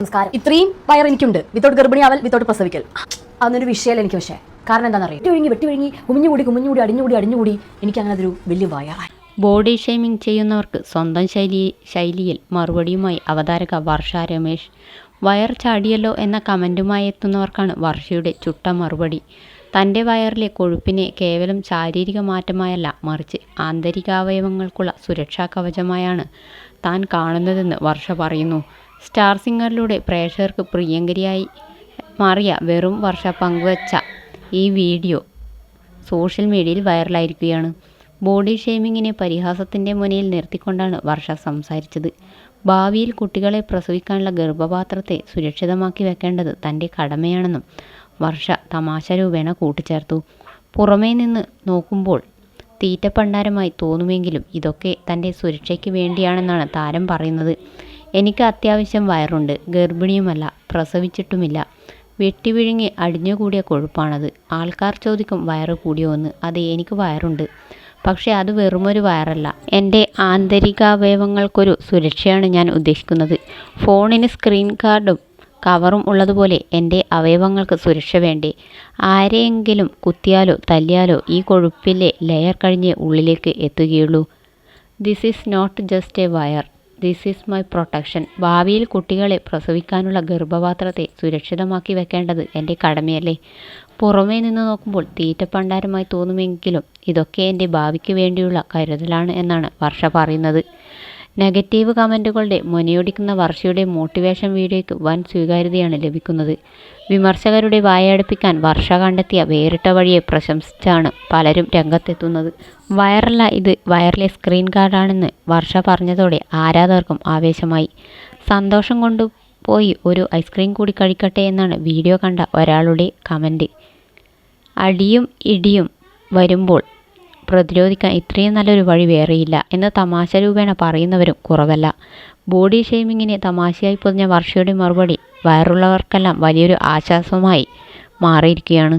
നമസ്കാരം. ഇത്രയും വയർ എനിക്കുണ്ട്, വിത്തൗട്ട് ഗർഭിണിയാവൽ, വിത്തൗട്ട് പ്രസവിക്കൽ, അതൊരു വിഷയമല്ല എനിക്ക്. പക്ഷേ കാരണം എന്താണെന്നറിയാം, വെട്ടി കുമിഞ്ഞുകൂടി അടിഞ്ഞുകൂടി എനിക്ക് അങ്ങനെ അതൊരു വലിയ വയറായി. ബോഡി ഷെയ്മിംഗ് ചെയ്യുന്നവർക്ക് സ്വന്തം ശൈലിയിൽ മറുപടിയുമായി അവതാരക വർഷ രമേശ്. വയർ ചാടിയല്ലോ എന്ന കമൻറ്റുമായി എത്തുന്നവർക്കാണ് വർഷയുടെ ചുട്ട മറുപടി. തൻ്റെ വയറിലെ കൊഴുപ്പിനെ കേവലം ശാരീരിക മാറ്റമായല്ല, മറിച്ച് ആന്തരികാവയവങ്ങൾക്കുള്ള സുരക്ഷാ കവചമായാണ് താൻ കാണുന്നതെന്ന് വർഷ പറയുന്നു. സ്റ്റാർ സിംഗറിലൂടെ പ്രേക്ഷകർക്ക് പ്രിയങ്കരിയായി മാറിയ വെറും വർഷ പങ്കുവച്ച ഈ വീഡിയോ സോഷ്യൽ മീഡിയയിൽ വൈറലായിരിക്കുകയാണ്. ബോഡി ഷെയ്മിങ്ങിനെ പരിഹാസത്തിൻ്റെ മുനയിൽ നിർത്തിക്കൊണ്ടാണ് വർഷ സംസാരിച്ചത്. ഭാവിയിൽ കുട്ടികളെ പ്രസവിക്കാനുള്ള ഗർഭപാത്രത്തെ സുരക്ഷിതമാക്കി വെക്കേണ്ടത് തൻ്റെ കടമയാണെന്നും വർഷ തമാശ രൂപേണ കൂട്ടിച്ചേർത്തു. പുറമേ നിന്ന് നോക്കുമ്പോൾ തീറ്റപ്പണ്ടാരമായി തോന്നുമെങ്കിലും ഇതൊക്കെ തൻ്റെ സുരക്ഷയ്ക്ക് വേണ്ടിയാണെന്നാണ് താരം പറയുന്നത്. എനിക്ക് അത്യാവശ്യം വയറുണ്ട്, ഗർഭിണിയുമല്ല, പ്രസവിച്ചിട്ടുമില്ല. വെട്ടിവിഴുങ്ങി അടിഞ്ഞുകൂടിയ കൊഴുപ്പാണത്. ആൾക്കാർ ചോദിക്കും വയറ് കൂടിയോന്ന്. അതെ, എനിക്ക് വയറുണ്ട്, പക്ഷേ അത് വെറുമൊരു വയറല്ല. എൻ്റെ ആന്തരികാവയവങ്ങൾക്കൊരു സുരക്ഷയാണ് ഞാൻ ഉദ്ദേശിക്കുന്നത്. ഫോണിന് സ്ക്രീൻ ഗാർഡും കവറും ഉള്ളതുപോലെ എൻ്റെ അവയവങ്ങൾക്ക് സുരക്ഷ വേണ്ടേ? ആരെയെങ്കിലും കുത്തിയാലോ തല്ലിയാലോ ഈ കൊഴുപ്പിലെ ലെയർ കഴിഞ്ഞേ ഉള്ളിലേക്ക് എത്തുകയുള്ളൂ. This is not just a വയർ, ദിസ് ഈസ് മൈ പ്രൊട്ടക്ഷൻ. ഭാവിയിൽ കുട്ടികളെ പ്രസവിക്കാനുള്ള ഗർഭപാത്രത്തെ സുരക്ഷിതമാക്കി വെക്കേണ്ടത് എൻ്റെ കടമയല്ലേ? പുറമേ നിന്ന് നോക്കുമ്പോൾ തീറ്റപ്പണ്ടാരമായി തോന്നുമെങ്കിലും ഇതൊക്കെ എൻ്റെ ഭാവിക്ക് വേണ്ടിയുള്ള കരുതലാണ് എന്നാണ് വർഷ പറയുന്നത്. നെഗറ്റീവ് കമൻറ്റുകളുടെ മുനയൊടിക്കുന്ന വർഷയുടെ മോട്ടിവേഷൻ വീഡിയോയ്ക്ക് വൻ സ്വീകാര്യതയാണ് ലഭിക്കുന്നത്. വിമർശകരുടെ വായടപ്പിക്കാൻ വർഷ കണ്ടെത്തിയ വേറിട്ട വഴിയെ പ്രശംസിച്ചാണ് പലരും രംഗത്തെത്തുന്നത്. വയറല്ല, ഇത് വയറിലെ സ്ക്രീൻ ഗാർഡാണെന്ന് വർഷ പറഞ്ഞതോടെ ആരാധകർക്കും ആവേശമായി. സന്തോഷം കൊണ്ടു പോയി ഒരു ഐസ്ക്രീം കൂടി കഴിക്കട്ടെ എന്നാണ് വീഡിയോ കണ്ട ഒരാളുടെ കമൻറ്റ്. അടിയും ഇടിയും വരുമ്പോൾ പ്രതിരോധിക്കാൻ ഇത്രയും നല്ലൊരു വഴി വേറെയില്ല എന്ന് തമാശ രൂപേണ പറയുന്നവരും കുറവല്ല. ബോഡി ഷെയ്മിങ്ങിനെ തമാശയായി പൊതിഞ്ഞ വർഷയുടെ മറുപടി വയറുള്ളവർക്കെല്ലാം വലിയൊരു ആശ്വാസമായി മാറിയിരിക്കുകയാണ്.